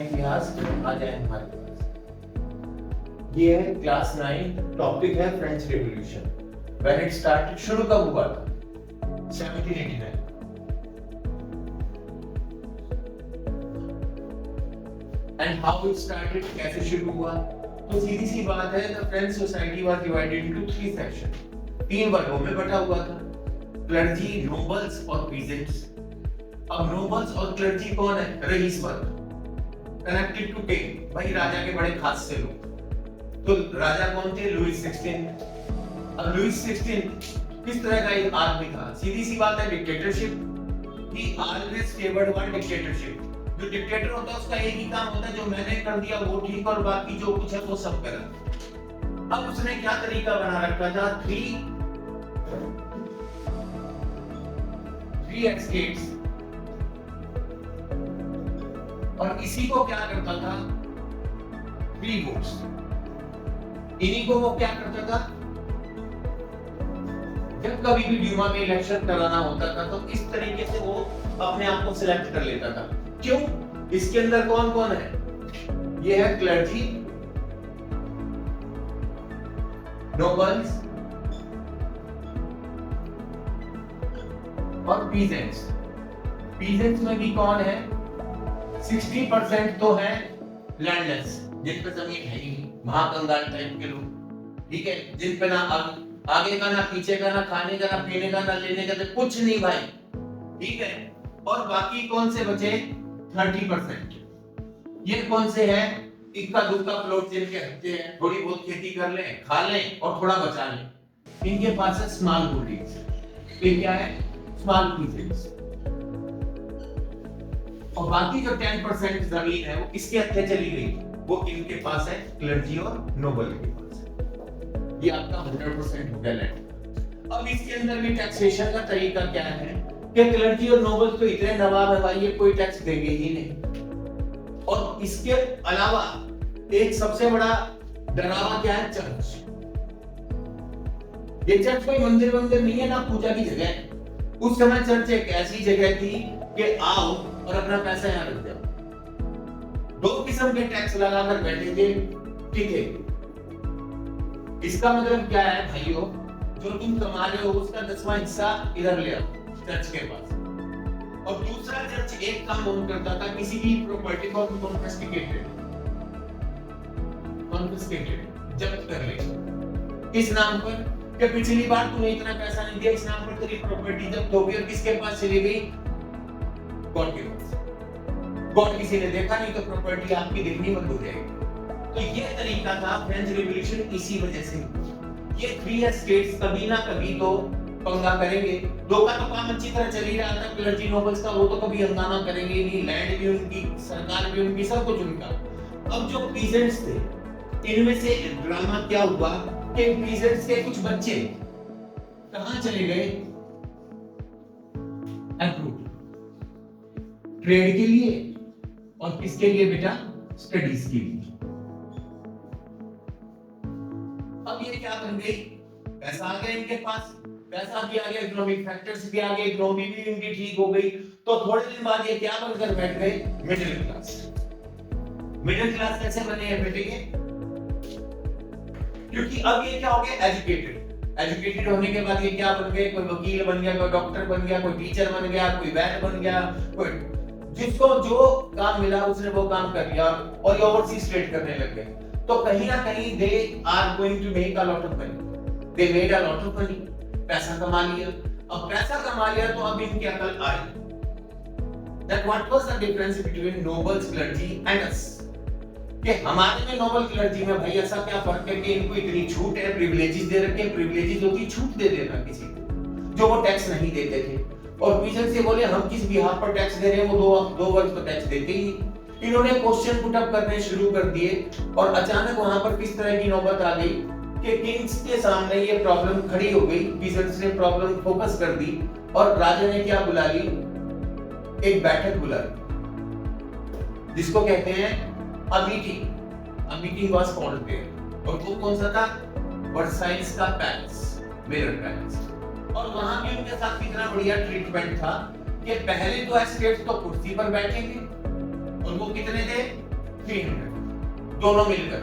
इतिहास आ जाए हमारे पास। ये है क्लास 9, टॉपिक है French revolution. When it started, शुरू कब हुआ था? 1789। एंड हाउ इट स्टार्टेड, कैसे शुरू हुआ? तो सीधी सी बात है, the French society was divided into 3 section, 3 वर्गों में बटा हुआ था। क्लर्जी, नोबल्स और पीजेंट्स। अब नोबल्स और क्लर्जी कौन है? रईस वर्ग, कनेक्टेड टू किंग, भाई राजा के बड़े खास से लोग। तो राजा कौन थे? लुईस 16। अब लुईस 16 किस तरह का एक आदमी था? सीधी सी बात है, डिक्टेटरशिप। ही ऑलवेज फेवर्ड वन डिक्टेटरशिप। जो डिक्टेटर होता है उसका एक ही काम होता है, जो मैंने कर दिया वो ठीक और बाकी जो कुछ है वो सब गलत। अब उसने क्या तरीका बना रखा था? Three estates. और इसी को क्या करता था? Free votes. इन्हीं को वो क्या करता था? जब कभी भी ड्यूमा में इलेक्शन कराना होता था तो इस तरीके से वो अपने आप को सिलेक्ट कर लेता था। क्यों? इसके अंदर कौन कौन है? ये है क्लर्जी, नोबल्स और पीजेंट्स। पीजेंट्स में भी कौन है? 60% तो है लैंडलेस, जिन पर जमीन है ही नहीं, महाकंगाल टाइप के लोग, ठीक है, जिन पे ना आगे का ना पीछे का, ना खाने का ना पीने का ना लेने का, तो कुछ नहीं भाई, ठीक है। और बाकी कौन से बचे? 30%। ये कौन से हैं? इक्का दुक्का प्लॉट जिनके हत्ते हैं, थोड़ी बहुत खेती कर लें, खा लें और थोड़ा बचा लें। इनके पास है स्मॉल होल्डिंग्स। ये क्या है? Small peasants. और बाकी जो 10% जमीन है वो किसके हत्थे चली गई? वो इनके पास है, क्लर्जी और नोबल के पास है। ये आपका 100% हो गया लैंड। अब इसके अंदर भी टैक्सेशन का तरीका क्या है कि क्लर्जी और नोबल तो इतने नवाब है भाई, ये कोई टैक्स देंगे ही नहीं। और इसके अलावा एक सबसे बड़ा डरावा क्या है? चर्च। ये चर्च कोई मंदिर नहीं है, ना पूजा की जगह है। उस समय चर्च एक ऐसी जगह थी कि आओ और अपना पैसा यहाँ रख जाओ। 2 किस्म के टैक्स लगाकर बैठे थे, ठीक है। इसका मतलब क्या है भाइयों? जो तुम कमा रहे हो उसका 10वां हिस्सा इधर ले आओ चर्च के पास। और दूसरा, चर्च एक काम और करता था, किसी भी प्रॉपर्टी को कॉन्फिस्केटेड जब्त कर ले। इस नाम पर कि पिछली बार तूने इतना पैसा नहीं दिया, इस नाम पर तेरी प्रॉपर्टी जब्त हो गई और किसके पास चली गई? गॉड के पास। गॉड किसी ने देखा नहीं तो प्रॉपर्टी आपकी दिखनी बंद हो जाएगी। तो ये तरीका था फ्रेंच रिवॉल्यूशन, इसी वजह से। ये 3 एस्टेट्स कभी ना कभी तो पंगा करेंगे। दो का तो काम अच्छी तरह चल ही रहा था, क्लर्जी नोबल्स का, वो तो कभी हंगामा करेंगे ही नहीं। लैंड भी उनकी, सरकार भी उनकी, सब कुछ उनका। अब जो पीजेंट्स थे, इनमें से ड्रामा क्या हुआ कि पीजेंट्स के कुछ बच्चे कहां चले गए? अब्रूड, ट्रेड के लिए और किसके लिए बेटा? स्टडीज के लिए। अब ये क्या बन गई? पैसा आ गया इनके पास, पैसा भी आ गया, इकोनॉमिक फैक्टर्स भी आ गए, इकोनॉमी भी इनकी ठीक हो गई। तो थोड़े दिन बाद ये क्या बनकर बैठ गए? Middle class. मिडिल क्लास कैसे बने हैं बेटे? क्योंकि अब ये क्या हो गया? एजुकेटेड होने के बाद ये क्या बन गए? कोई वकील बन गया, कोई डॉक्टर बन गया, कोई टीचर बन गया, कोई वैट बन गया, कोई जिसको जो काम मिला उसने वो काम कर लिया और ये ओवरसीज ट्रेड करने लग गए। तो कहीं ना कहीं they are going to make a lot of money. They made a lot of money, पैसा कमा लिया। अब पैसा कमा लिया तो अब इनकी अकल आई that what was the difference between nobles clergy and us? कि हमारे में नोबल क्लर्जी में भाई ऐसा क्या फर्क है कि इनको इतनी छूट है, प्रिविलेजेस दे रखे हैं। प्रिविलेजेस होती छूट दे देना किसी को जो वो टैक्स नहीं देते थे। और पीजेंट से बोले हम किस बिहाफ पर टैक्स दे रहे हैं, वो दो वर्ग तो टैक्स देते ही नहीं। इन्होंने क्वेश्चन पुट अप करने शुरू कर दिए और अचानक वहां पर किस तरह की नौबत आ गई कि किंग्स के सामने ये प्रॉब्लम खड़ी हो गई। पीजेंट्स ने प्रॉब्लम फोकस कर दी और राजा ने क्या बुला ली? एक बैठक बुला ली, जिसको कहते हैं A meeting was called there। और वो कौन सा था? वर्साइल्स का पैलेस, मिरर पैलेस। और वहां भी उनके साथ कितना बढ़िया ट्रीटमेंट था कि पहले तो एस्टेट्स तो कुर्सी पर बैठेंगे और वो कितने थे? 300 दोनों मिलकर।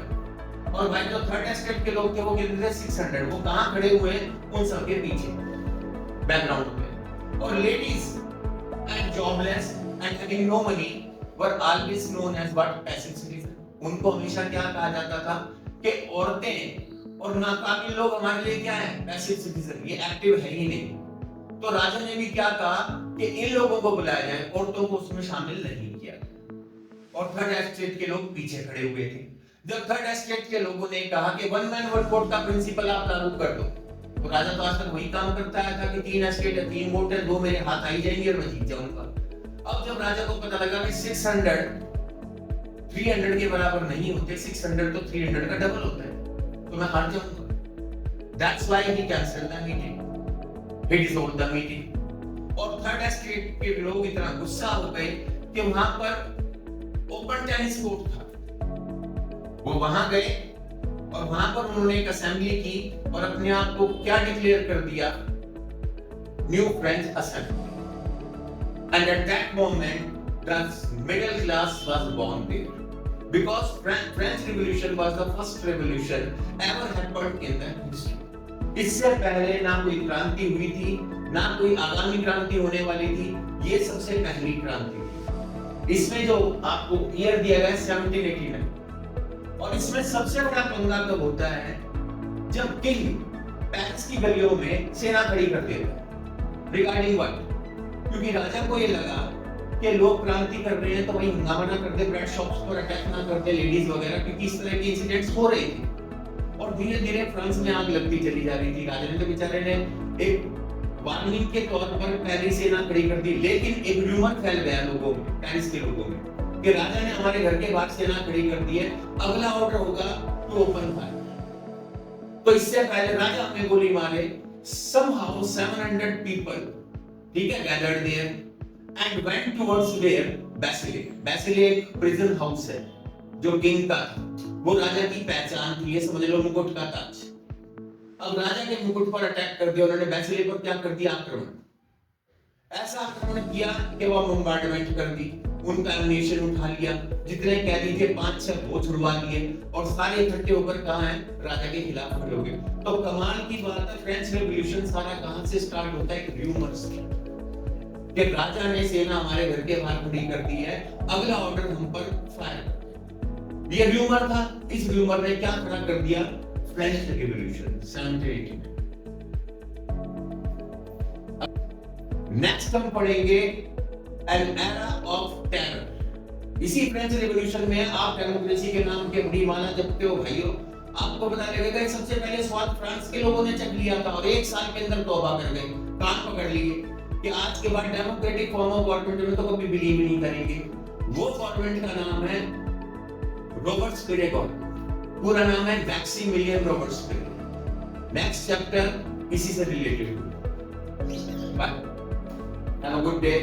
और भाई जो थर्ड एस्टेट के लोग थे वो कितने थे 600। वो कहाँ खड़े हुए उन सबके पीछे बैकग्राउंड में। और ladies and jobless and having no money were always known as what passive citizen. उनको हमेशा क्या कहा जाता था कि औरतें और नाकाबिल लोग हमारे लिए क्या है पैसिव सिटीजन, ये एक्टिव है ही नहीं। तो राजा ने भी क्या कहा कि इन लोगों को बुलाया जाए, औरतों को उसमें शामिल नहीं किया। और थर्ड एस्टेट के लोग पीछे खड़े हुए थे। जब थर्ड एस्टेट के लोगों ने कहा कि वन मैन वन वोट का प्रिंसिपल आप लागू कर दो, तो राजा तो आज तक वही काम करता आया था कि 3 एस्टेट है, 3 वोट है, 2 मेरे हाथ आई जाएंगे और मैं जीत जाऊंगा। अब जब राजा को पता लगा कि 600 300 के बराबर नहीं होते, 600 तो 300 का डबल होता है, तो मैं हार जाऊंगा। That's why he cancelled the meeting, he dissolved the meeting. और थर्ड एस्टेट के लोग इतना गुस्सा हो गए कि वहां पर ओपन टेनिस कोर्ट था, वो वहां गए और वहां पर उन्होंने एक असेंबली की और अपने आप को क्या डिक्लेयर कर दिया, new French assembly. And at that moment the middle class was born there, because French Revolution was the first revolution ever happened in the history। इससे पहले ना कोई क्रांति हुई थी, ना कोई आगामी क्रांति होने वाली थी, ये सबसे पहली क्रांति थी। इसमें जो आपको ईयर दिया गया है 1789, और इसमें सबसे बड़ा पंगा कब होता है जब किंग पेरिस की गलियों में सेना खड़ी कर देता है। Regarding what? क्योंकि राजा को ये लगा कि लोग क्रांति कर रहे हैं तो वही हंगामा ना कर दे, ब्रेड शॉप्स पर अटैक ना कर दे, लेडीज वगैरह, क्योंकि इस तरह के इंसिडेंट्स हो रहे थे। और धीरे धीरे फ्रांस में आग लगती चली जा रही थी। राजा ने तो बेचारे ने एक वार्निंग के तौर पर पहले सेना खड़ी कर दी, लेकिन एक र्यूमर फैल गया लोगों में, पेरिस के लोगों में, कि राजा ने हमारे घर के बाहर सेना खड़ी कर दी है, अगला ऑर्डर होगा तो ओपन फायर। तो इससे पहले राजा ने गोली मारे। somehow 700 people, ठीक है, gathered there and went towards their basilica। basilica prison house है जो किंग का था, वो राजा की पहचान थी, ये समझ लो मुकुट का ताज। अब राजा के मुकुट पर अटैक कर दिया उन्होंने, बेसिलिका पर क्या कर दिया, आक्रमण। ऐसा आक्रमण किया कि वो बॉम्बार्डमेंट कर दी, उनका एमिनेशन उठा लिया, जितने कैदी थे 5-6 वो छुड़वा लिए और सारे इकट्ठे होकर कहां है, राजा के खिलाफ खड़े हो गए। तो कमाल की बात है, फ्रेंच रेवोल्यूशन सारा कहां से स्टार्ट होता है, एक र्यूमर से, कि राजा ने सेना हमारे घर के बाहर खड़ी कर दी है, अगला ऑर्डर हम पर फायर कर। ये र्यूमर था, इस र्यूमर ने क्या खड़ा कर दिया, फ्रेंच रेवोल्यूशन 1789 में। नेक्स्ट हम पढ़ेंगे एन एरा ऑफ टेरर। इसी फ्रेंच रेवोल्यूशन में आप डेमोक्रेसी के नाम के बड़ी माला जपते हो भाइयों, आपको पता लगेगा कि सबसे पहले स्वाद फ्रांस के लोगों ने चख लिया था और 1 साल के अंदर तौबा कर गए, कान पकड़ लिए कि आज के बाद डेमोक्रेटिक फॉर्म ऑफ गवर्नमेंट में तो कभी बिलीव नहीं करेंगे। वो गवर्नमेंट का नाम है रॉबर्टस्पिरे गवर्नमेंट, पूरा नाम है मैक्सिमिलियन रॉबर्टस्पिरे। नेक्स्ट चैप्टर इसी से related. Bye, have a good day.